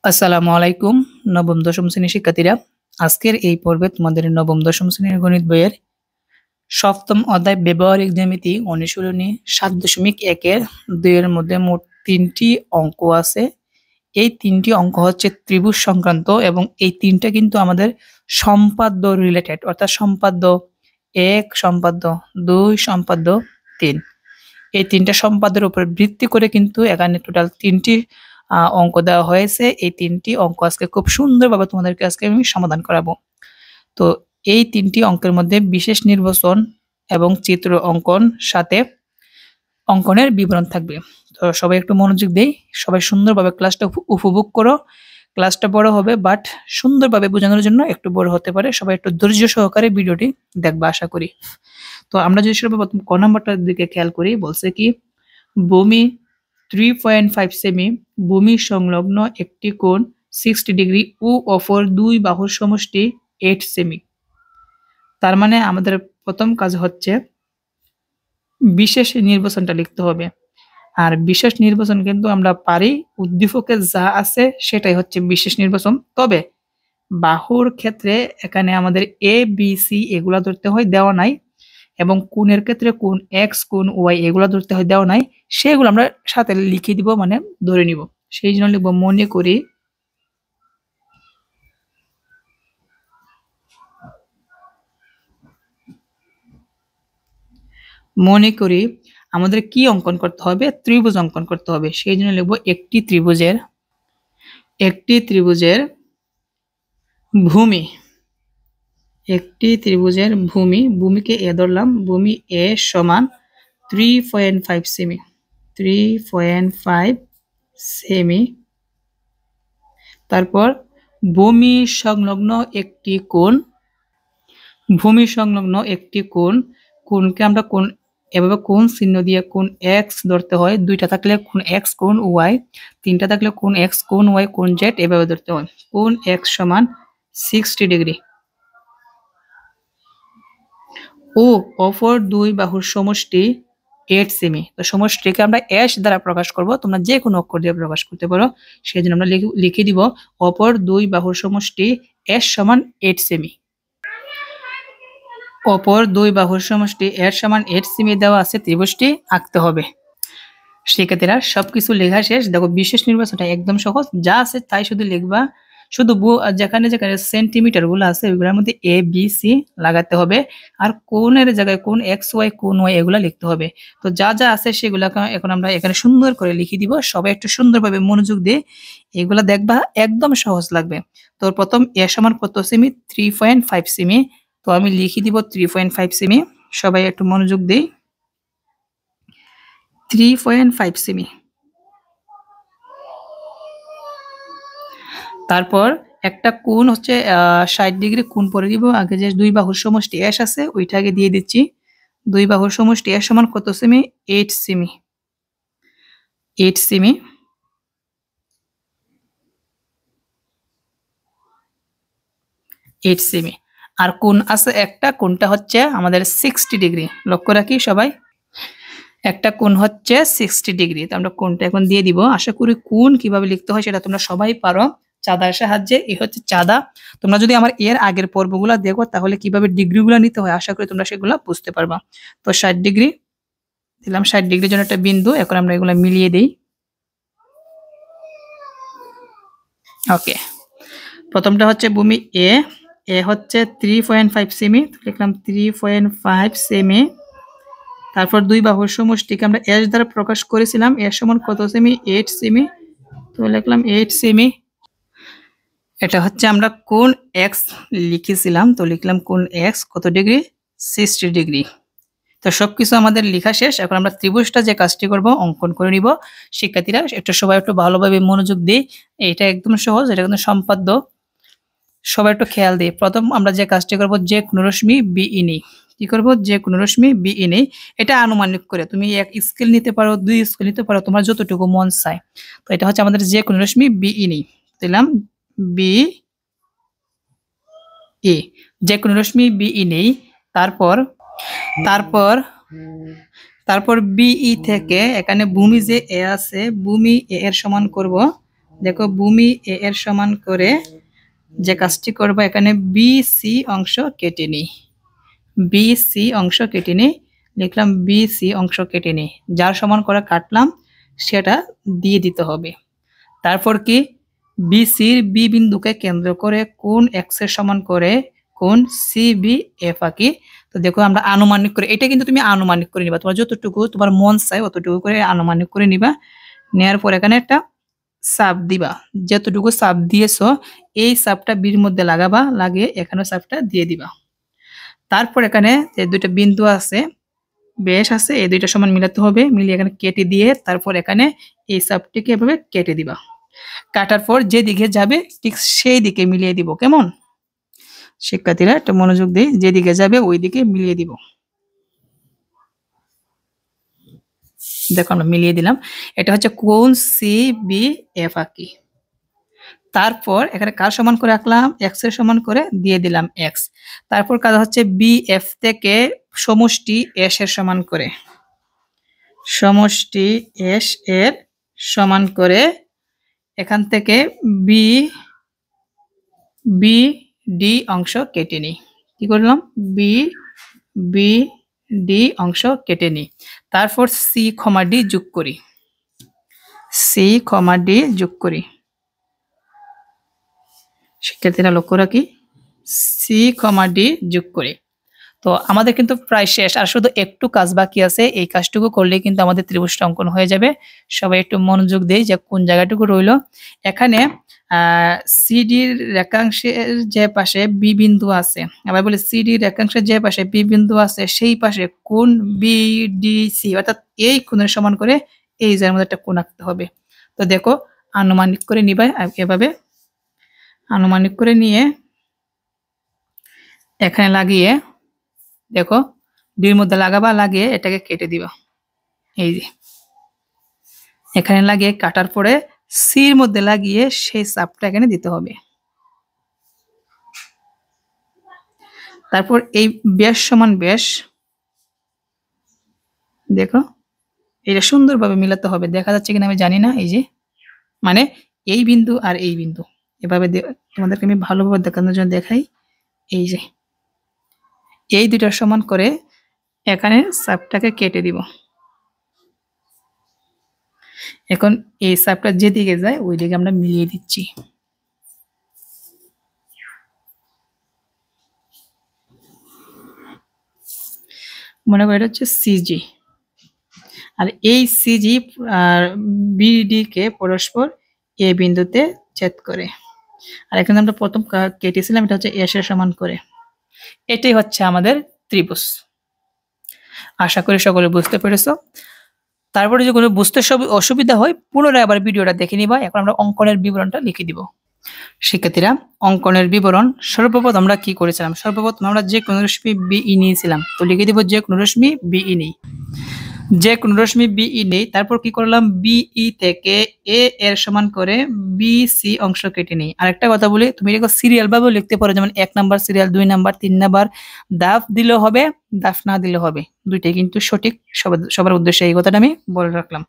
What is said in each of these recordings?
আসসালামু আলাইকুম নবম দশম শ্রেণীর শিক্ষার্থীরা। আজকের এই পর্বে তোমাদের নবম দশম শ্রেণীর গণিত বইয়ের সপ্তম অধ্যায় ব্যবহারিক জ্যামিতি অনুশীলনী ৭.১-এর ২ এর মধ্যে মোট ৩টি অঙ্ক আছে। এই ৩টি অঙ্ক হচ্ছে ত্রিভুজ সংক্রান্ত এবং এই ৩টা কিন্তু আমাদের সম্পাদ্য রিলেটেড, অর্থাৎ সম্পাদ্য ১, সম্পাদ্য ২, সম্পাদ্য ৩। এই ৩টা সম্পাদ্যের উপর ভিত্তি করে কিন্তু এখানে টোটাল ৩টি অঙ্ক দেওয়া হয়েছে। এই ৩টি অঙ্ক আজকে খুব সুন্দরভাবে তোমাদেরকে আজকে আমি সমাধান করাবো। তো এই ৩টি অঙ্কের মধ্যে বিশেষ নির্বাচন এবং চিত্র অঙ্কন সাথে অঙ্কনের বিবরণ থাকবে। তো সবাই একটু মনোযোগ দেই, সবাই সুন্দরভাবে ক্লাসটা উপভোগ করো। ক্লাসটা বড় হবে বাট সুন্দরভাবে বোঝানোর জন্য একটু বড় হতে পারে। সবাই একটু ধৈর্য সহকারে ভিডিওটি দেখবা আশা করি। তো আমরা যদি সর্বপ্রথম ক নাম্বারটার দিকে খেয়াল করি, বলছে কি ভূমি 3.5 সেমি, ভূমি সংলগ্ন একটি কোণ 60 ডিগ্রি ও অপর দুই বাহুর সমষ্টি 8 সেমি। তার মানে আমাদের প্রথম কাজ হচ্ছে বিশেষ নির্বাচনটা লিখতে হবে। আর বিশেষ নির্বাচন কিন্তু আমরা পারি, উদ্দীপকে যা আছে সেটাই হচ্ছে বিশেষ নির্বাচন। তবে বাহুর ক্ষেত্রে এখানে আমাদের এ বি সি এগুলা ধরতে হয়, দেওয়া নাই, এবং কোণের ক্ষেত্রে কোণ এক্স কোণ ওয়াই এগুলা ধরতে হয়, দেওয়া নাই। সেগুলো আমরা সাথে লিখে দিব, মানে ধরে নিব। সেই জন্য লিখব মনে করি আমাদের কি অঙ্কন করতে হবে, ত্রিভুজ অঙ্কন করতে হবে। সেই জন্য লিখব একটি ত্রিভুজের ভূমি, একটি ত্রিভুজের ভূমি, ভূমিকে এ ধরলাম, ভূমি এ সমান 3.5 সেমি, 3.5 সেমি। তারপর ভূমি সংলগ্ন একটি কোণ, ভূমি সংলগ্ন একটি কোণ, কোণকে আমরা কোণ এভাবে কোণ চিহ্ন দিয়ে কোণ এক্স ধরতে হয়, দুইটা থাকলে কোণ এক্স কোণ ওয়াই, তিনটা থাকলে কোণ এক্স কোণ ওয়াই কোণ জেড এভাবে ধরতে হয়। কোণ এক্স সমান 60 ডিগ্রি ও অপর দুই বাহুর সমষ্টি 8 সেমি। তো সমষ্টিকে আমরা এস দ্বারা প্রকাশ করব, তোমরা যে কোনো অক্ষর দিয়ে প্রকাশ করতে পারো। সেই জন্য আমরা লিখে দিব অপর দুই বাহুর সমষ্টি এস সমান 8 সেমি। অপর দুই বাহুর সমষ্টি এর সমান 8 সেমি দেওয়া আছে, ত্রিভুজটি আঁকতে হবে। শিক্ষার্থীরা সবকিছু লেখা শেষ। দেখো বিশেষ নির্বাচনটা একদম সহজ, যা আছে তাই শুধু লিখবা। শুধু যেখানে যেখানে সেন্টিমিটার গুলো আছে ওইগুলোর মধ্যে এ বি সি লাগাতে হবে, আর কোণের জায়গায় কোণ এক্স ওয়াই কোণ ওয়াই এগুলা লিখতে হবে। তো যা যা আছে সেগুলা এখন আমরা এখানে সুন্দর করে লিখে দিব। সবাই একটু সুন্দরভাবে মনোযোগ দিয়ে এগুলা দেখবা, একদম সহজ লাগবে। তো প্রথম এ সমান কত সেমি, 3.5 সেমি। তো আমি লিখে দিব 3.5 সেমি। সবাই একটু মনোযোগ দিই, 3.5 সেমি। তারপর একটা কোণ হচ্ছে 60 ডিগ্রি কোণ পরে দিব। আগে যে দুই বাহুর সমষ্টি এস আছে ওইটা আগে দিয়ে দিচ্ছি। দুই বাহুর সমষ্টি এস সমান কত সেমি, 8 সেমি, 8 সেমি। আর কোণ আছে একটা, কোণটা হচ্ছে আমাদের 60 ডিগ্রি। লক্ষ্য রাখি সবাই, একটা কোণ হচ্ছে 60 ডিগ্রি। তো আমরা কোণটা এখন দিয়ে দিব। আশা করি কোণ কিভাবে লিখতে হয় সেটা তোমরা সবাই পারো চাঁদার সাহায্যে। এই হচ্ছে চাঁদা। তোমরা যদি আমার এর আগের পর্বগুলো দেখো তাহলে কিভাবে ডিগ্রিগুলো নিতে হয় আশা করি তোমরা সেগুলো বুঝতে পারবা। তো 60 ডিগ্রি দিলাম, 60 ডিগ্রির জন্য একটা বিন্দু। এখন আমরা এগুলো মিলিয়ে দিই। ওকে, প্রথমটা হচ্ছে ভূমি এ, এ হচ্ছে 3.5 সেমি, লিখলাম 3.5 সেমি। তারপর দুই বাহুর সমষ্টিকে আমরা এস দ্বারা প্রকাশ করেছিলাম, এর সমান কত সেমি, 8 সেমি। তো লিখলাম 8 সেমি। এটা হচ্ছে আমরা কোণ এক্স লিখেছিলাম, তো লিখলাম কোণ এক্স কত ডিগ্রি, 60 ডিগ্রি। তো সবকিছু আমাদের লেখা শেষ। এখন আমরা ত্রিভুজটা যে কাজটি করব অঙ্কন করে নিব। শিক্ষার্থীরা একটু সবাই একটু ভালোভাবে মনোযোগ দিই, এটা একদম সহজ, এটা কিন্তু সম্পাদ্য। সবাই একটু খেয়াল দিই। প্রথম আমরা যে কাজটি করব, যে কোনো রশ্মি বিই নেই। কি করব, যে কোনো রশ্মি বিই নেই। এটা আনুমানিক করে তুমি এক স্কেল নিতে পারো, দুই স্কেল নিতে পারো, তোমার যতটুকু মন চায়। তো এটা হচ্ছে আমাদের যে কোনো রশ্মি বিই নেই, দিলাম বি এ, যে কোনো রশ্মি বিই নেই। তারপর তারপর তারপর বিই থেকে এখানে ভূমি যে এ আছে, ভূমি এ এর সমান করব দেখো ভূমি এ এর সমান করে যে কাজটি করবো, এখানে বিসি অংশ কেটে নিই। বিসি অংশ কেটে নিই, লিখলাম বিসি অংশ কেটে নিই। যার সমান করে কাটলাম সেটা দিয়ে দিতে হবে। তারপর কি, বিসির বি বিন্দুকে কেন্দ্র করে কোণ এক্স এর সমান করে কোণ সিবি এফ আঁকি। তো দেখো আমরা আনুমানিক করে, এটা কিন্তু তুমি আনুমানিক করে নিবা, তোমার যতটুকু তোমার মন চায় অতটুকু করে আনুমানিক করে নিবা। নেওয়ার পর এখানে একটা চাপ দিবা, যতটুকু চাপ দিয়েছো এই চাপটা বির মধ্যে লাগাবা, লাগিয়ে এখানে চাপটা দিয়ে দিবা। তারপর এখানে যে দুইটা বিন্দু আছে বেশ আছে, এই দুইটা সমান মিলাতে হবে, মিলিয়ে এখানে কেটে দিয়ে তারপর এখানে এই চাপটিকে এভাবে কেটে দিবা। কাটার পর যেদিকে যাবে ঠিক সেই দিকে মিলিয়ে দিব। কেমন শিক্ষার্থীরা একটা মনোযোগ দিয়ে, যেদিকে যাবে ওই দিকে মিলিয়ে দিব। দেখো আমরা মিলিয়ে দিলাম। এটা হচ্ছে কোণ সি বি এফ আঁকি। তারপর এখানে কার সমান করে আঁকলাম, এক্স এর সমান করে দিয়ে দিলাম এক্স। তারপর কাজ হচ্ছে বি এফ থেকে সমষ্টি এস এর সমান করে, সমষ্টি এস এর সমান করে এখান থেকে বি বি ডি অংশ কেটে নিই। কি করলাম, বি বি ডি অংশ কেটে নিই। তারপর সি কমা ডি যোগ করি, সি কমা ডি যোগ করি। শিক্ষার্থীরা লক্ষ্য রাখি, সি কমা ডি যোগ করি। তো আমাদের কিন্তু প্রায় শেষ, আর শুধু একটু কাজ বাকি আছে। এই কাজটুকু করলে কিন্তু আমাদের ত্রিভুজটা অঙ্কন হয়ে যাবে। সবাই একটু মনোযোগ দেই যে কোন জায়গাটুকু রইল। এখানে সিডির রেখাংশের যে পাশে বি বিন্দু আছে, আবার বলি সিডির রেখাংশের যে পাশে বি বিন্দু আছে সেই পাশে কোণ বিডিসি, অর্থাৎ এই কোণের সমান করে এই জায়গার মধ্যে একটা কোণ আঁকতে হবে। তো দেখো আনুমানিক করে নিবা, এভাবে আনুমানিক করে নিয়ে এখানে লাগিয়ে দেখো ডির মধ্যে লাগাবা, লাগিয়ে এটাকে কেটে দিবা। এই যে এখানে লাগিয়ে কাটার পরে সির মধ্যে লাগিয়ে সেই চাপটা এখানে দিতে হবে। তারপর এই ব্যাস সমান ব্যাস, দেখো এটা সুন্দরভাবে মিলাতে হবে। দেখা যাচ্ছে কিনা আমি জানি না, এই যে মানে এই বিন্দু আর এই বিন্দু এভাবে তোমাদেরকে আমি ভালোভাবে দেখানোর জন্য দেখাই। এই যে এই দুইটার সমান করে এখানে চাপটাকে কেটে দিব। এখন এই চাপটা যেদিকে যায় ওই দিকে আমরা মিলিয়ে দিচ্ছি। মনে করি এটা হচ্ছে সিজি, আর এই সিজি আর বিডি কে পরস্পর এ বিন্দুতে ছেদ করে। আর এখানে আমরা প্রথম কেটেছিলাম, এটা হচ্ছে এস এর সমান করে। এটাই হচ্ছে আমাদের ত্রিভুজ। আশা করি সকলে বুঝতে পেরেছো। তারপরে যদি কোনো বুঝতে অসুবিধা হয় পুনরায় আবার ভিডিওটা দেখে নিবা। এখন আমরা অঙ্কনের বিবরণটা লিখে দিব। শিক্ষার্থীরা অঙ্কনের বিবরণ, সর্বপ্রথম আমরা কি করেছিলাম, সর্বপ্রথম আমরা যে কোন রশ্মি বিই নিয়েছিলাম, তো লিখে দিব যে কোন রশ্মি বিই নেই, যে কোন রশ্মি বিই নেই। তারপর কি করলাম, বিই থেকে এ এর সমান করে বিসি অংশ কেটে নেই। আরেকটা কথা বলি, তুমি এটাকে সিরিয়াল ভাবে লিখতে পারো, যেমন 1 number serial, 2 number, 3 number, Duff দিলেও হবে, দাফ না দিলেও হবে, দুইটাই কিন্তু সঠিক। সবার উদ্দেশ্যে এই কথাটা আমি বলে রাখলাম।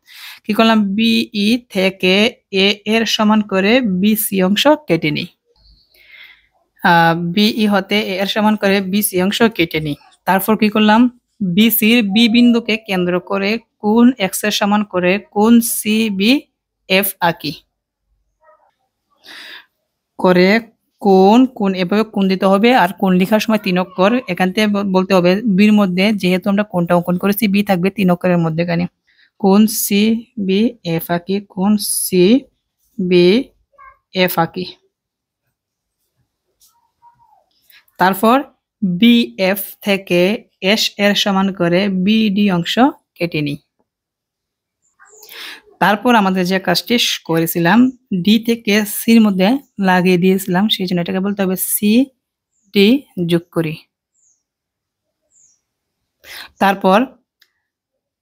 কি করলাম, বিই থেকে এ এর সমান করে বিসি অংশ কেটে নিই। বিই হতে এ এর সমান করে বিসি অংশ কেটে নিই। তারপর কি করলাম, বিসির বি বিন্দুকে কেন্দ্র করে কোণ এক্স এর সমান করে কোণ সিবি এফ আঁকি। করে কোণ কোণ এভাবে কোণ দিতে হবে, আর কোণ লেখার সময় 3 অক্ষর এখান থেকে বলতে হবে বির মধ্যে, যেহেতু আমরা কোণটা অঙ্কন করেছি বি থাকবে 3 অক্ষরের মধ্যে। এখানে কোণ সি বি এফ আঁকি, কোণ সি বি এফ আঁকি। তারপর বিএফ থেকে এস এর সমান করে বিডি অংশ কেটে নিই। তারপর আমাদের যে কাজটি করেছিলাম, ডি থেকে সির মধ্যে লাগিয়ে দিয়েছিলাম, সেই জন্য এটাকে বলতে হবে সি ডি যোগ করি। তারপর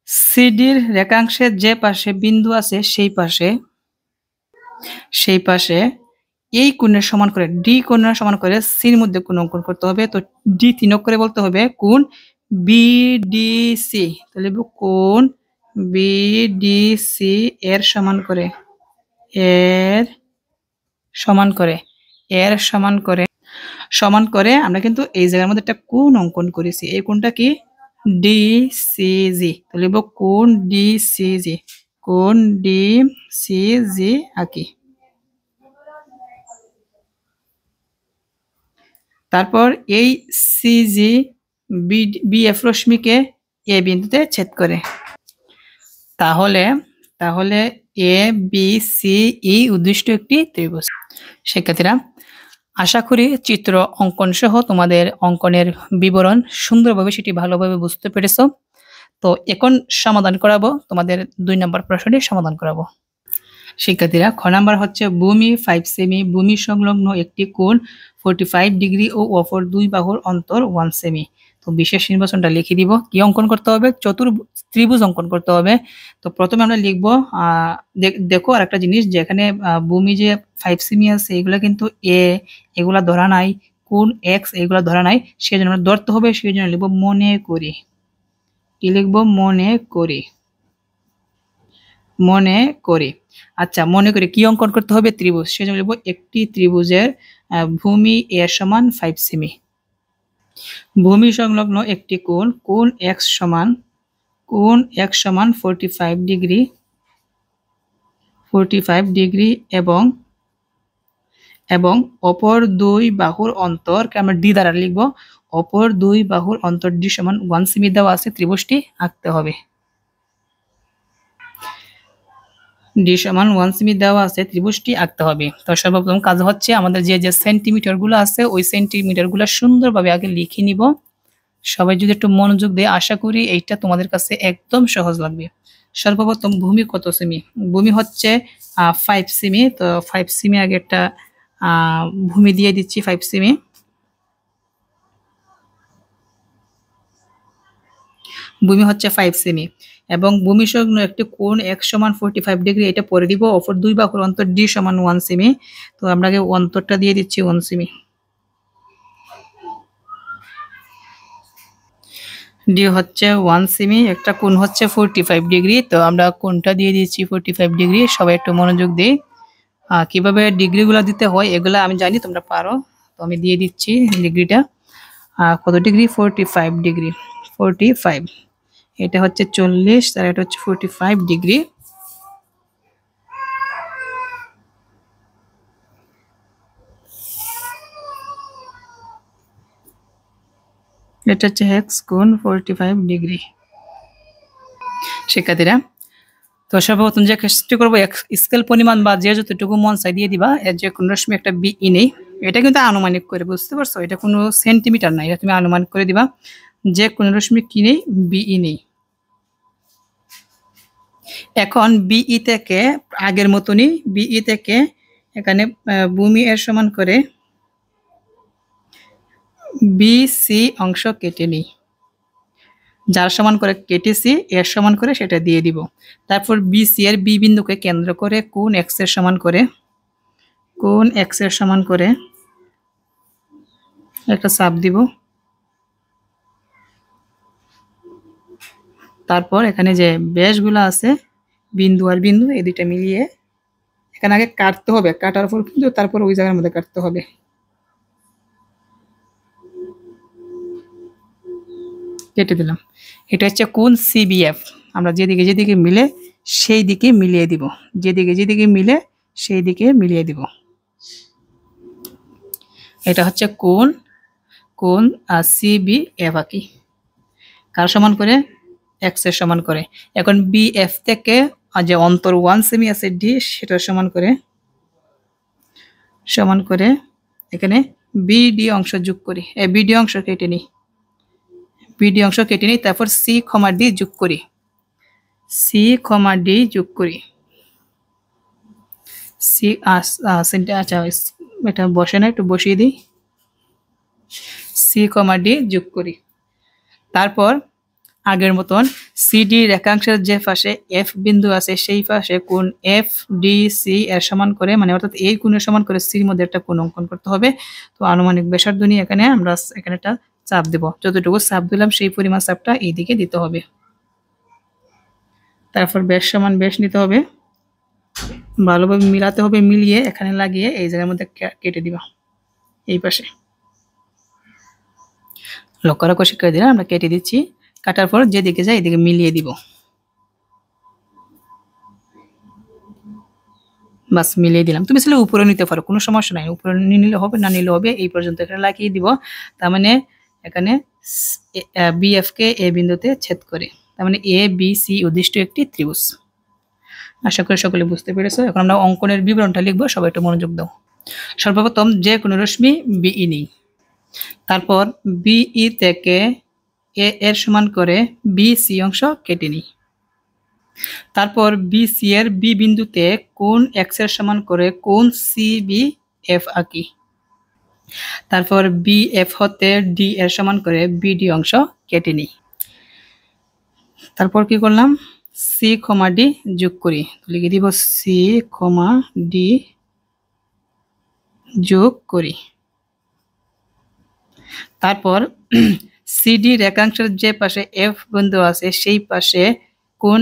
সিডির রেখাংশের যে পাশে বিন্দু আছে সেই পাশে এই কোণের সমান করে ডি কোণের সমান করে সির মধ্যে কোণ অঙ্কন করতে হবে। তো ডি 3 অক্ষরে বলতে হবে কোণ বিডিসি, তাহলে কোণ বিডিসি এর সমান করে, এর সমান করে, এর সমান করে আমরা কিন্তু এই জায়গার মধ্যে একটা কোণ অঙ্কন করেছি। এই কোণটা কি? ডিসিজি। তো লিখব কোণ ডিসিজি, কোণ ডিসিজি আঁকি। তারপর এই সিজি বিএফ রশ্মিকে এ বিন্দুতে ছেদ করে। তাহলে তাহলে এ বি সি ই উদ্দিষ্ট একটি ত্রিভুজ। শিক্ষার্থীরা, আশা করি চিত্র অঙ্কন সহ তোমাদের অঙ্কনের বিবরণ সুন্দরভাবে সেটি ভালোভাবে বুঝতে পেরেছ। তো এখন সমাধান করাবো, তোমাদের 2 নম্বর প্রশ্নটি সমাধান করাবো। শিক্ষার্থীরা, খ নাম্বার হচ্ছে ভূমি 5 সেমি, ভূমি সংলগ্ন একটি কোণ 45 ডিগ্রি ও অপর দুই বাহুর অন্তর 1 সেমি। তো বিশেষ নির্বাচনটা লিখে দিব। কি অঙ্কন করতে হবে? ত্রিভুজ অঙ্কন করতে হবে। তো প্রথমে আমরা লিখবো, দেখো আর একটা জিনিস, যে এখানে ভূমি যে 5 সেমি আছে এগুলা কিন্তু এ এগুলা ধরা নাই, কোণ এক্স এগুলা ধরা নাই, সেজন্য আমরা ধরতে হবে। সেই জন্য লিখবো মনে করি। কি লিখবো? মনে করি, মনে করি। আচ্ছা, মনে করি কি অঙ্কন করতে হবে? ত্রিভুজ। সেজন্য লিখবো একটি ত্রিভুজের ভূমি এ সমান 5 সেমি, ভূমি সংলগ্ন একটি কোণ, কোণ এক্স সমান 45 ডিগ্রি, এবং অপর দুই বাহুর অন্তর আমরা ডি দ্বারা লিখব। অপর দুই বাহুর অন্তর ডি সমান 1 সেমি দেওয়া আছে। ত্রিভুজটি আঁকতে হবে। ডি সমান 1 সেমি দেওয়া আছে, ত্রিভুজটি আঁকতে হবে। তো সর্বপ্রথম কাজ হচ্ছে আমাদের যে সেন্টিমিটার গুলো আছে ওই সেন্টিমিটার গুলো সুন্দরভাবে আগে লিখে নিব। সবাই যদি একটু মনোযোগ দিয়ে, আশা করি এইটা তোমাদের কাছে একদম সহজ লাগবে। সর্বপ্রথম ভূমি কত সেমি? ভূমি হচ্ছে 5 সেমি। তো 5 সেমি আগে একটা ভূমি দিয়ে দিচ্ছি 5 সেমি। ভূমি হচ্ছে 5 সেমি এবং ভূমি সংলগ্ন একটি কোণ x সমান 45 ডিগ্রি, এটা পরে দিব। অপর দুই বাহুর অন্তর d সমান 1 সেমি। তো আমরা আগে অন্তরটা দিয়ে দিচ্ছি 1 সেমি। d হচ্ছে 1 সেমি, একটা কোণ হচ্ছে 45 ডিগ্রি। তো আমরা কোণটা দিয়ে দিচ্ছি 45 ডিগ্রি। সবাই একটু মনোযোগ দিই। কিভাবে ডিগ্রিগুলো দিতে হয় এগুলা আমি জানি, তোমরা পারো। তো আমি দিয়ে দিচ্ছি ডিগ্রিটা। কত ডিগ্রি? 45 ডিগ্রি। 45, এটা হচ্ছে 40 আর এটা হচ্ছে 45 ডিগ্রি। এটা হচ্ছে এক্স কোণ 45 ডিগ্রি। শিক্ষার্থীরা, তো সর্বপ্রথম যে কাজটি করবো, স্কেল পরিমাণ বা যে যতটুকু মন চাই দিয়ে দিবা। এর যে কোন রশ্মি একটা বি ই নেই, এটা কিন্তু আনুমানিক করে, বুঝতে পারছো? এটা কোনো সেন্টিমিটার না, এটা তুমি আনুমানিক করে দিবা। যে কোন রশ্মি কি নেই? বিই নেই। এখন বিই থেকে আগের মতনই বিই থেকে এখানে ভূমি এর সমান করে বিসি অংশ কেটে নিই। যার সমান করে কেটেছি এর সমান করে সেটা দিয়ে দিব। তারপর বিসি এর বি বিন্দুকে কেন্দ্র করে কোণ এক্স এর সমান করে একটা চাপ দিব। তারপর এখানে যে ব্যাসগুলো আছে বিন্দু আর বিন্দু, এই দুইটা মিলিয়ে এখানে আগে কাটতে হবে। কাটার পর কিন্তু তারপর ওই জায়গার মধ্যে কাটতে হবে। কেটে দিলাম। এটা হচ্ছে কোণ সিবিএফ। আমরা যেদিকে মিলে সেই দিকে মিলিয়ে দিব। যেদিকে মিলে সেই দিকে মিলিয়ে দিব। এটা হচ্ছে কোণ সিবিএফ আঁকি। কার সমান করে? এক্স এর সমান করে। এখন বিএফ থেকে যে অন্তর 1 সেমি আছে ডি, সেটা সমান করে এখানে বিডি অংশ যোগ করি। এই বিডি অংশ কেটে নিই। তারপর সি কমা ডি যোগ করি। আচ্ছা, এটা বসে না, একটু বসিয়ে দিই। সি কমা ডি যোগ করি। তারপর আগের মতন সিডি রেখাংশের যে পাশে এফ বিন্দু আছে সেই পাশে কোণ এফ ডি সি এর সমান করে, মানে অর্থাৎ এই কোণের সমান করে সির মধ্যে একটা কোণ অঙ্কন করতে হবে। তো আনুমানিক ব্যাসার্ধ নিয়ে আমরা এখানে একটা চাপ দেব। যতটুকু চাপ দিলাম সেই পরিমাণ চাপটা এইদিকে দিতে হবে। তারপর ব্যাস সমান ব্যাস নিতে হবে। ভালোভাবে মিলাতে হবে, মিলিয়ে এখানে লাগিয়ে এই জায়গার মধ্যে কেটে দিবা এই পাশে। লক্ষ্য রাখো শিক্ষার্থীরা, আমরা কেটে দিচ্ছি। কাটার পর যেদিকে যায় এদিকে মিলিয়ে দিব। বাস মিলিয়ে দিলাম। তুমি আসলে উপরে নিতে পারো, কোনো সমস্যা নাই। উপরে নিলে হবে, না নিলে হবে। এই পর্যন্ত এখানে লাগিয়ে দিব। তার মানে এখানে BF কে এ বিন্দুতে ছেদ করে, তার মানে ABC উদ্দিষ্ট একটি ত্রিভুজ। আশা করি সকলে বুঝতে পেরেছো। এখন আমরা অঙ্কনের বিবরণটা লিখবো, সবাই একটু মনোযোগ দাও। সর্বপ্রথম যে কোনো রশ্মি BE নিই, তারপর BE থেকে এ এর সমান করে BC অংশ কেটে নিই। তারপর BC এর B বিন্দুতে কোণ X এর সমান করে কোণ CBF আঁকি। তারপর BF হতে D এর সমান করে BD অংশ কেটে নিই। তারপর কি করলাম, C, D যোগ করি। লিখে দিব C, D যোগ করি। তারপর CD রেখাংশের যে পাশে F বিন্দু আছে সেই পাশে কোণ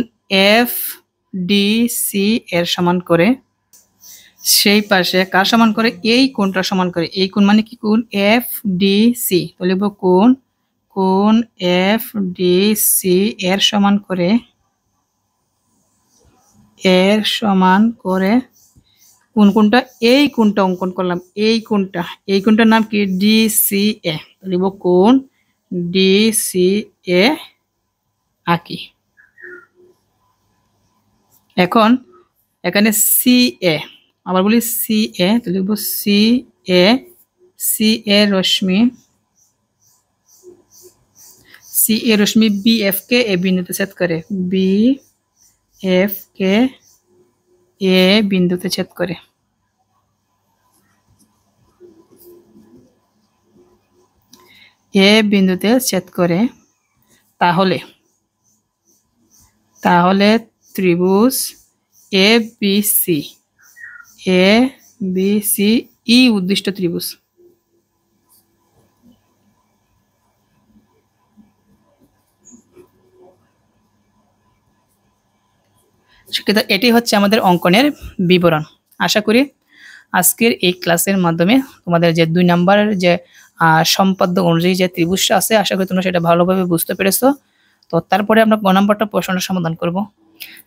FDC এর সমান করে, সেই পাশে কার সমান করে, এই কোণটা সমান করে। এই কোণ মানে কি, কোণ FDC। তো লিখব কোণ FDC এর সমান করে, কোন কোণটা, এই কোণটা অঙ্কন করলাম। এই কোণটার নাম কি, DCA। তো লিখব কোণ DCA আঁকি। এখন এখানে CA, আবার বলি CA, তো লিখব CA রশ্মি BF কে এ বিন্দুতে ছেদ করে, BF কে এ বিন্দুতে ছেদ করে। এ বিন্দুতে ছেদ করে। তাহলে ত্রিভুজ ABC ই উদ্দিষ্ট ত্রিভুজ। এটি হচ্ছে আমাদের অঙ্কনের বিবরণ। আশা করি আজকের এই ক্লাসের মাধ্যমে তোমাদের যে 2 নম্বরের যে সম্পাদ্য অনুযায়ী যে ত্রিভুজটা আছে, আশা করি তোমরা সেটা ভালোভাবে বুঝতে পেরেছো। তো তারপরে আমরা গ নম্বরটা প্রশ্নটা সমাধান করব।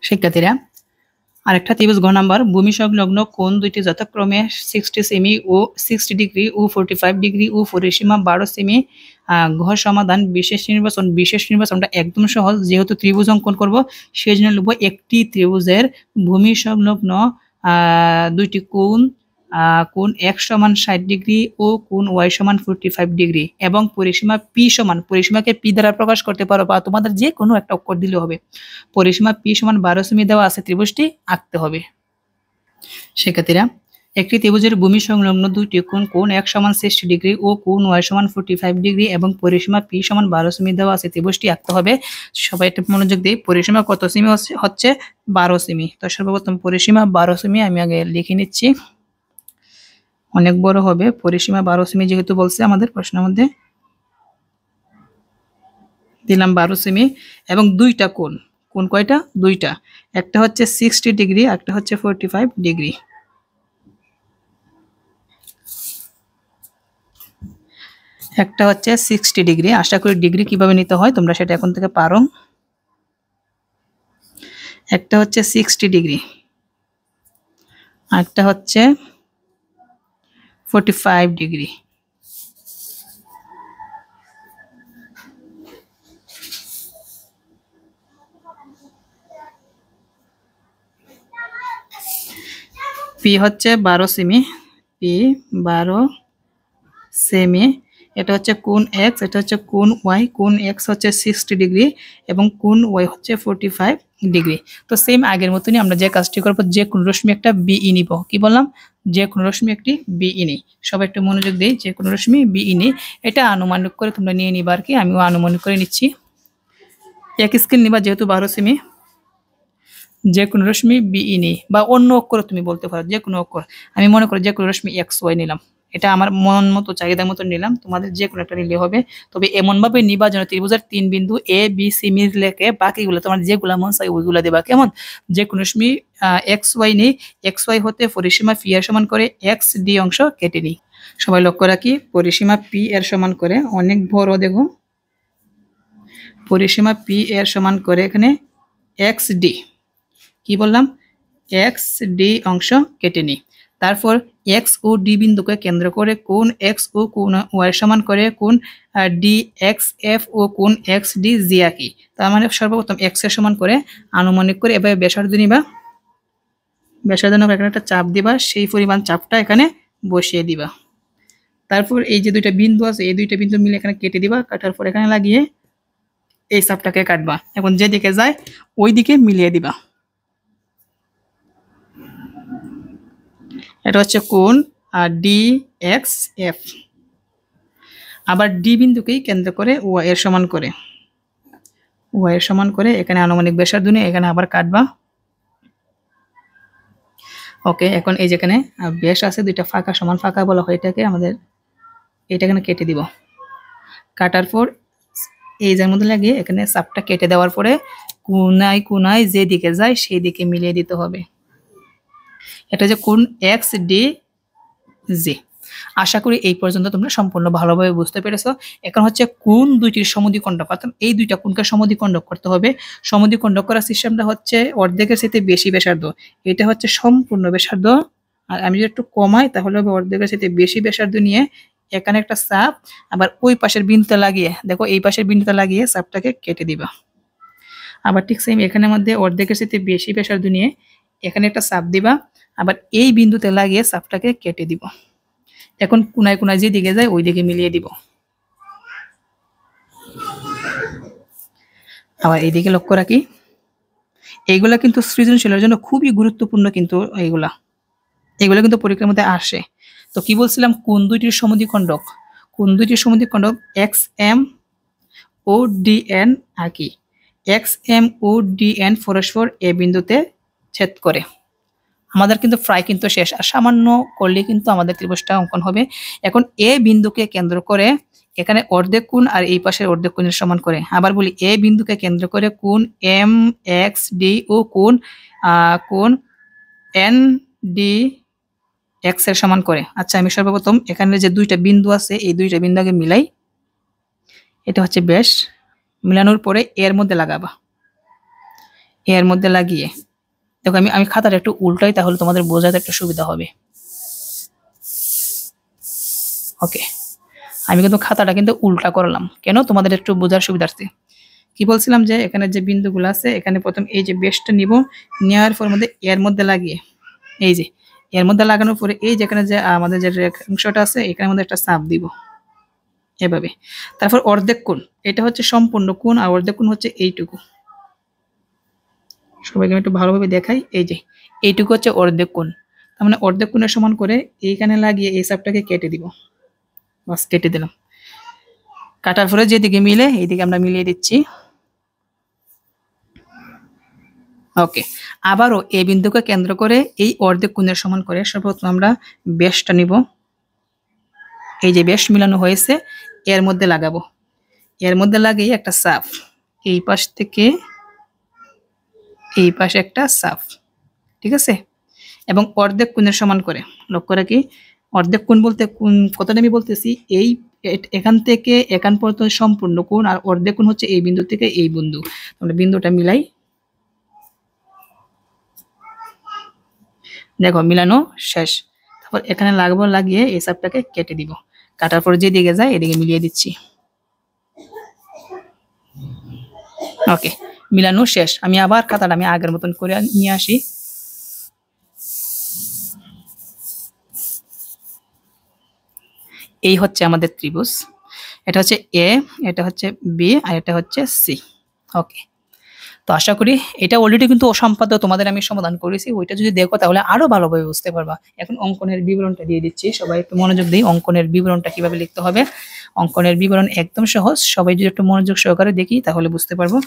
শিক্ষার্থীরা, আরেকটা ত্রিভুজ গ নম্বর, ভূমি সংলগ্ন কোণ দুইটি যথাক্রমে 60 সেমি ও 60 ডিগ্রি ও 45 ডিগ্রি ও পরিসীমা 12 সেমি। ঘ সমাধান। বিশেষ নির্বাচনটা একদম সহজ, যেহেতু ত্রিভুজ অঙ্কন করব সেই জন্য লিখব একটি ত্রিভুজের ভূমি সংলগ্ন দুইটি কোণ X সমান 60 ডিগ্রি ও কোণ Y সমান 45 ডিগ্রি এবং পরিসীমা P সমান, পরিসীমাকে P দ্বারা প্রকাশ করতে পারো বা তোমাদের যে কোনো একটা অক্ষর দিলে হবে। পরিসীমা P সমান 12 সেমি দেওয়া আছে, ত্রিভুজটি আঁকতে হবে। শিক্ষার্থীরা, একটি ত্রিভুজের ভূমি সংলগ্ন দুইটি কোণ X সমান 60 ডিগ্রি ও কোণ Y সমান 45 ডিগ্রি এবং পরিসীমা P সমান 12 সেমি দেওয়া আছে, ত্রিভুজটি আঁকতে হবে। সবাই একটু মনোযোগ দিই। পরিসীমা কত সেমি হচ্ছে 12 সেমি। তো সর্বপ্রথম পরিসীমা 12 সেমি আমি আগে লিখে নিচ্ছি, অনেক বড় হবে। পরিসীমা 12 সেমি যেহেতু বলছে আমাদের প্রশ্নের মধ্যে, দিলাম 12 সেমি। এবং দুইটা কোণ কয়টা, দুইটা, একটা হচ্ছে 60 ডিগ্রি, একটা হচ্ছে 45 ডিগ্রি। একটা হচ্ছে 60 ডিগ্রি। আশা করি ডিগ্রি কিভাবে নিতে হয় তোমরা সেটা এখন থেকে পারো। একটা হচ্ছে 60 ডিগ্রি, আরেকটা হচ্ছে 45 ডিগ্রি। পি হচ্ছে 12 সেমি, পি 12 সেমি। এটা হচ্ছে কোণ X, এটা হচ্ছে কোণ Y। কোণ X হচ্ছে 60 ডিগ্রি এবং কোণ Y হচ্ছে 45 ডিগ্রি। তো সেম আগের মতনই আমরা যে কাজটি করবো, যে কোন রশ্মি একটা BE নিব। কি বললাম, যে কোন রশ্মি একটি BE নিই। সবাই একটু মনোযোগ দিই, যে কোন রশ্মি BE নিই। এটা আনুমানিক করে তোমরা নিয়ে নিবা আর কি, আমিও আনুমানিক করে নিচ্ছি। এক স্কেল নিবা, যেহেতু 12 সেমি। যে কোনো রশ্মি BE নিই বা অন্য অক্ষর তুমি বলতে পারো, যে কোনো অক্ষর। আমি মনে করি যে কোনো রশ্মি XY নিলাম, এটা আমার মন মতো চাহিদার মতো নিলাম, তোমাদের যে কোনো একটা নিলে হবে। তবে এমন ভাবে নিবা যেন ত্রিভুজের 3 বিন্দু এ বি সি মিললেকে বাকিগুলো তোমার যেগুলা মন চাই ওইগুলা দেবা। কেমন? যে কোনো সময় এক্স ওয়াই নেই, এক্স ওয়াই হতে পরিসীমা পি এর সমান করে এক্স ডি অংশ কেটে নিই। সবাই লক্ষ্য রাখি, পরিসীমা পি এর সমান করে অনেক বড়, দেখো পরিসীমা পি এর সমান করে এখানে এক্স ডি, কি বললাম, এক্স ডি অংশ কেটে নিই। তারপর এক্স ও ডি বিন্দুকে কেন্দ্র করে কোণ এক্স ও কোণ ওয়াই সমান করে কোণ ডি এক্স এফ ও কোণ এক্স ডি জি আঁকি। তার মানে সর্বপ্রথম এক্স এর সমান করে আনুমানিক করে এভাবে ব্যাসার্ধ নিবা, ব্যাসার্ধ নেবার এখানে একটা চাপ দিবা, সেই পরিমাণ চাপটা এখানে বসিয়ে দিবা। তারপর এই যে দুইটা বিন্দু আছে এই দুইটা বিন্দু মিলে এখানে কেটে দিবা, কাটার পর এখানে লাগিয়ে এই চাপটাকে কাটবা। এখন যেদিকে যায় ওই দিকে মিলিয়ে দিবা। এটা হচ্ছে কোণ ডি এক্স এফ। আবার ডি বিন্দুকেই কেন্দ্র করে ওয়াই এর সমান করে, ওয়াই এর সমান করে এখানে আনুমানিক ব্যাসার্ধ নিয়ে এখানে আবার কাটবা। ওকে, এখন এই যেখানে ব্যাস আছে দুইটা ফাঁকা, সমান ফাঁকা বলা হয় এটাকে, আমাদের এটা এখানে কেটে দিব। কাটার পর এই যার মধ্যে লাগিয়ে এখানে চাপটা কেটে দেওয়ার পরে কোনায় কোনায় যে দিকে যায় সেই দিকে মিলিয়ে দিতে হবে। এটা যে কোণ এক্স ডি জি। আশা করি এই পর্যন্ত তোমরা সম্পূর্ণ ভালোভাবে বুঝতে পেরেছো। এখন হচ্ছে কোণ দুইটির সমদ্বিখণ্ডক, অর্থাৎ এই দুইটা কোণকে সমদ্বিখণ্ডক করতে হবে। সমদ্বিখণ্ডক করার সিস্টেমটা হচ্ছে অর্ধেকের সাথে বেশি ব্যাসার্ধ, এটা হচ্ছে সম্পূর্ণ ব্যাসার্ধ, আর আমি যদি একটু কমাই তাহলে হবে অর্ধেকের সাথে বেশি ব্যাসার্ধ নিয়ে এখানে একটা চাপ, আবার ওই পাশের বিন্দুতে লাগিয়ে দেখো এই পাশের বিন্দুতে লাগিয়ে চাপটাকে কেটে দিবা। আবার ঠিক সেম এখানের মধ্যে অর্ধেকের সাথে বেশি ব্যাসার্ধ নিয়ে এখানে একটা চাপ দিবা, আবার এই বিন্দুতে লাগিয়ে চাপটাকে কেটে দিব। এখন কোনায় কোনায় যে দিকে যায় ওই দিকে মিলিয়ে দিব। আবার এইদিকে লক্ষ্য রাখি, এইগুলা কিন্তু সৃজনশীলের জন্য খুবই গুরুত্বপূর্ণ, কিন্তু এইগুলা কিন্তু পরীক্ষার মধ্যে আসে। তো কি বলছিলাম, কোণ দুইটির সমদ্বিখণ্ডক, কোণ দুইটির সমদ্বিখণ্ডক এক্স এম ও ডি এন আঁকি। এক্স এম ও ডি এন পরস্পর এ বিন্দুতে ছেদ করে। আমাদের কিন্তু প্রায় কিন্তু শেষ, আর সামান্য করলে কিন্তু আমাদের ত্রিভুজটা অঙ্কন হবে। এখন এ বিন্দুকে কেন্দ্র করে এখানে অর্ধেক কোণ আর এই পাশের অর্ধেক কোণের সমান করে, আবার বলি এ বিন্দুকে কেন্দ্র করে কোণ এম এক্স ডি ও কোণ এন ডি এক্স এর সমান করে। আচ্ছা, আমি সর্বপ্রথম এখানে যে দুইটা বিন্দু আছে এই দুইটা বিন্দু আগে মিলাই। এটা হচ্ছে ব্যাস, মিলানোর পরে এর মধ্যে লাগাবা, এর মধ্যে লাগিয়ে দেখো আমি খাতাটা একটু উল্টাই তাহলে তোমাদের বোঝাতে একটু সুবিধা হবে। ওকে, আমি কিন্তু খাতাটা কিন্তু উল্টা করলাম, কেন তোমাদের একটু বোঝার সুবিধার্থে। কি বলছিলাম যে এখানে যে বিন্দুগুলো আছে এখানে প্রথম এই যে বেসটা নিব, নেওয়ার পর মধ্যে এর মধ্যে লাগিয়ে এই যে এর মধ্যে লাগানোর পরে এই যেখানে যে আমাদের যে রেখাংশটা আছে এখানের মধ্যে একটা চাপ দিব এভাবে। তারপর অর্ধেক কোণ, এটা হচ্ছে সম্পূর্ণ কোণ আর অর্ধেক কোণ হচ্ছে এইটুকু। সবাইকে আমি একটু ভালোভাবে দেখাই, এই যে এইটুকু হচ্ছে অর্ধেক কোণ, তার মানে অর্ধেক কোণের সমান করে এইখানে লাগিয়ে এই চাপটাকে কেটে দিব। বাস, কেটে দিলাম। কাটার পরে যেদিকে মিলে এইদিকে আমরা মিলিয়ে দিচ্ছি। ওকে, আবারও এই বিন্দুকে কেন্দ্র করে এই অর্ধেক কোণের সমান করে সর্বপ্রথম আমরা ব্যাসটা নিব, এই যে ব্যাস মিলানো হয়েছে এর মধ্যে লাগাবো, এর মধ্যে লাগিয়ে একটা চাপ, এই পাশ থেকে এই পাশে একটা চাপ, ঠিক আছে। এবং অর্ধেক কোণের সমান করে, লক্ষ্য রাখি অর্ধেক কোণ বলতে কোণ কতটা আমি বলতেছি, এই এখান থেকে এখান পর্যন্ত সম্পূর্ণ কোণ, আর অর্ধেক কোণ হচ্ছে এই বিন্দু থেকে এই বিন্দু। আমরা বিন্দুটা মিলাই, দেখো মিলানো শেষ। তারপর এখানে লাগবো, লাগিয়ে এই চাপটাকে কেটে দিব। কাটার পর যেদিকে যায় এদিকে মিলিয়ে দিচ্ছি। ওকে, মিলানো শেষ। আমি আবার খাতাটা আমি আগের মতন করে নিয়ে আসি। এই হচ্ছে আমাদের ত্রিভুজ, এটা হচ্ছে এ, এটা হচ্ছে বি, আর এটা হচ্ছে সি। ওকে, তো আশা করি এটা অলরেডি কিন্তু অসম্পাদ্য তোমাদের আমি সমাধান করেছি, ওইটা যদি দেখো তাহলে আরো ভালোভাবে বুঝতে পারবা। এখন অঙ্কনের বিবরণটা দিয়ে দিচ্ছি, সবাই একটু মনোযোগ দিই। অঙ্কনের বিবরণটা কিভাবে লিখতে হবে, অঙ্কনের বিবরণ একদম সহজ, সবাই যদি একটু মনোযোগ সহকারে দেখি তাহলে বুঝতে পারবো।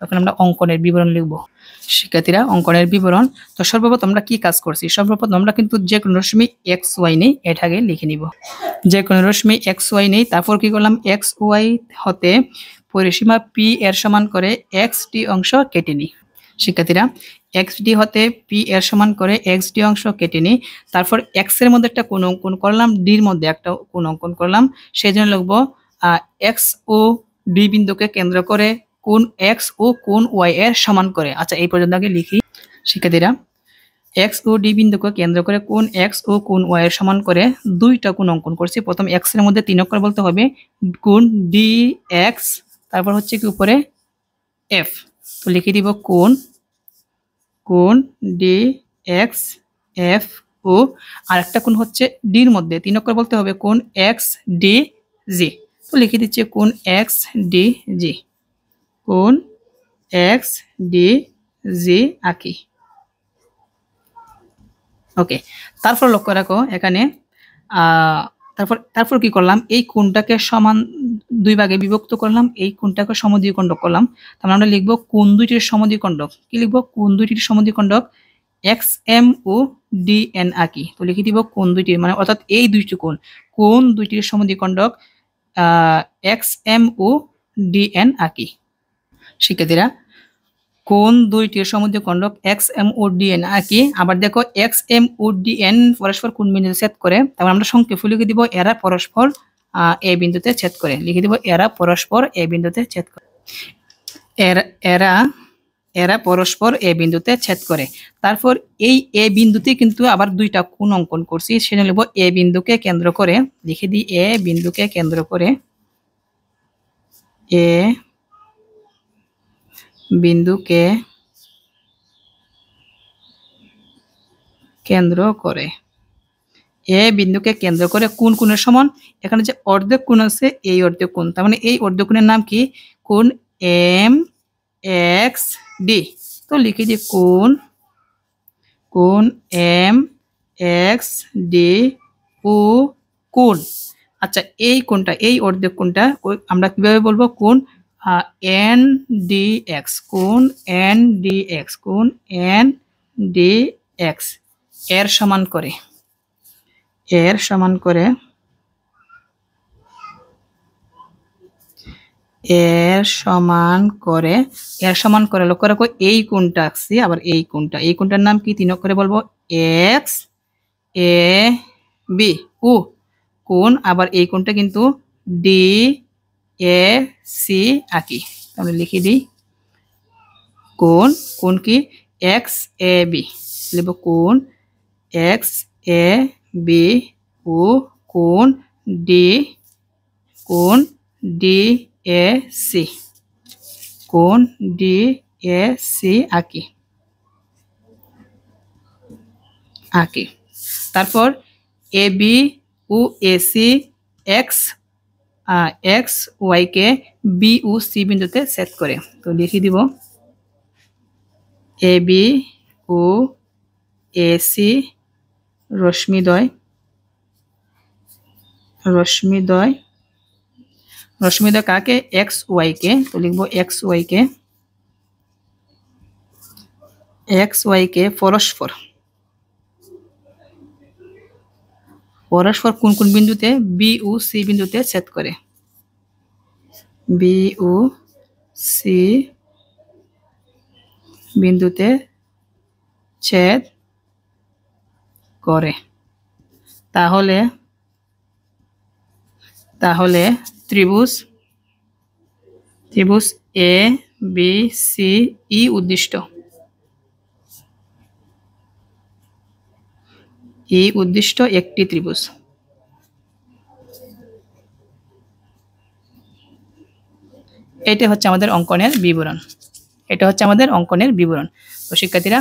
তখন আমরা অঙ্কনের বিবরণ লিখব। শিক্ষার্থীরা, অঙ্কনের বিবরণ। তো সর্বপ্রথম আমরা কি কাজ করছি? সর্বপ্রথম আমরা কিন্তু যে কোনো রশ্মি এক্স ওয়াই নেই, এটাকে লিখে নিব। যে কোনো রশ্মি এক্স ওয়াই নেই, তারপর কি করলাম, এক্স ওয়াই হতে পরিসীমা পি এর সমান করে এক্স ডি অংশ কেটে নিই। শিক্ষার্থীরা, এক্স ডি হতে পি এর সমান করে এক্স ডি অংশ কেটে নিই। তারপর এক্স এর মধ্যে একটা কোণ অঙ্কন করলাম, ডির মধ্যে একটা কোণ অঙ্কন করলাম। সেই জন্য লিখব এক্স ও ডি বিন্দুকে কেন্দ্র করে কোণ এক্স ও কোণ ওয়াই এর সমান করে। আচ্ছা, এই পর্যন্ত আগে লিখি। শিক্ষার্থীরা, এক্স ও ডি বিন্দুকে কেন্দ্র করে কোণ এক্স ও কোণ ওয়াই এর সমান করে দুইটা কোণ অঙ্কন করছি। প্রথম এক্স এর মধ্যে 3 অক্ষর বলতে হবে, কোণ ডি এক্স, তারপর হচ্ছে কি উপরে এফ। তো লিখে দিব কোণ ডি এক্স এফ ও আরেকটা কোণ হচ্ছে ডির মধ্যে 3 অক্ষর বলতে হবে, কোণ এক্স ডি জি। তো লিখে দিচ্ছি কোণ এক্স ডি জি, কোণ এক্স ডি জি আঁকি। ওকে, তারপর লক্ষ্য রাখো এখানে তারপর কি করলাম, এই কোণটাকে সমান দুই ভাগে বিভক্ত করলাম, এই কোণটাকে সমদ্বিখণ্ডক করলাম। তাহলে আমরা লিখব কোণ দুইটির সমদ্বিখণ্ডক। কি লিখব? কোণ দুইটির সমদ্বিখণ্ডক এক্স এম ও ডি এন আঁকি। তো লিখে দিব কোণ দুইটির, মানে অর্থাৎ এই দুইটি কোণ দুইটির সমদ্বিখণ্ডক এক্স এম ও ডি এন আঁকি। শিক্ষার্থীরা, কোণ দুইটির সমদ্বিখণ্ডক এক্স এম ও ডি এন আঁকি। আবার দেখো এক্স এম ও ডি এন পরস্পর কোন বিন্দুতে ছেদ করে, তারপর আমরা সংক্ষেপে লিখে দিব এরা পরস্পর এ বিন্দুতে ছেদ করে। লিখে দিব এরা পরস্পর এ বিন্দুতে ছেদ করে। এরা পরস্পর এ বিন্দুতে ছেদ করে। তারপর এই এ বিন্দুতে কিন্তু আবার দুইটা কোণ অঙ্কন করছি, সেটা লিখব এ বিন্দুকে কেন্দ্র করে। লিখে দিই এ বিন্দুকে কেন্দ্র করে, এ বিন্দুকে কেন্দ্র করে, এ বিন্দুকে কেন্দ্র করে কোন কোণের সমান? এখানে যে অর্ধেক কোণ আছে, এই অর্ধেক কোণ, তার মানে এই অর্ধেক কোণের নাম কি? কোণ এম এক্স ডি। তো লিখে দিই কোণ এম এক্স ডি ও কোণ। আচ্ছা, এই কোণটা, এই অর্ধেক কোণটা আমরা কিভাবে বলবো? কোণ এন ডি এক্স, কোণ এন ডি এক্স, কোণ এন ডি এক্স এর সমান করে, এর সমান করে, এর সমান করে, এর সমান করে লক্ষ্য রাখো এই কোণটা আঁকছি, আবার এই কোণটার নাম কি? 3 অক্ষরে বলবো এক্স এ বি ও কোণ। আবার এই কোণটা কিন্তু ডি এ সি আঁকি। তাহলে লিখে দিই কোণ কি? X A B. লিখব কোণ এক্স এ বি ও কোণ ডি এ সি, কোণ ডি এ সি আঁকি। তারপর এ বি ও এ সি এক্স ওয়াই কে বি ও সি বিন্দুতে ছেদ করে। তো লিখে দিব এ বি ও এ সি রশ্মিদ্বয় কাকে? এক্স ওয়াই কে। তো লিখবো এক্স ওয়াই কে পরস্পর কোন কোন বিন্দুতে? বি ও সি বিন্দুতে ছেদ করে, বি ও সি বিন্দুতে ছেদ করে। তাহলে ত্রিভুজ এ বি সি ই উদ্দিষ্ট একটি ত্রিভুজ। এটা হচ্ছে আমাদের অঙ্কনের বিবরণ। তো শিক্ষার্থীরা,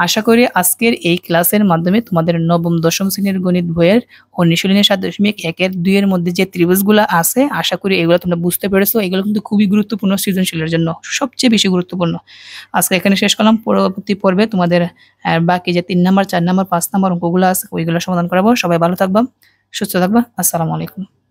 আশা করি আজকের এই ক্লাসের মাধ্যমে তোমাদের নবম দশম শ্রেণীর গণিত বইয়ের অনুশীলনী 7.1-2 এর মধ্যে যে ত্রিভুজগুলো আছে, আশা করি এগুলো তোমরা বুঝতে পেরেছো। এগুলো কিন্তু খুবই গুরুত্বপূর্ণ, সৃজনশীলের জন্য সবচেয়ে বেশি গুরুত্বপূর্ণ। আজকে এখানে শেষ করলাম। পরবর্তী পর্বে তোমাদের বাকি যে 3 নাম্বার, 4 নাম্বার, 5 নাম্বার অঙ্কগুলো আছে, ওইগুলো সমাধান করাবো। সবাই ভালো থাকবা, সুস্থ থাকবা। আসসালামু আলাইকুম।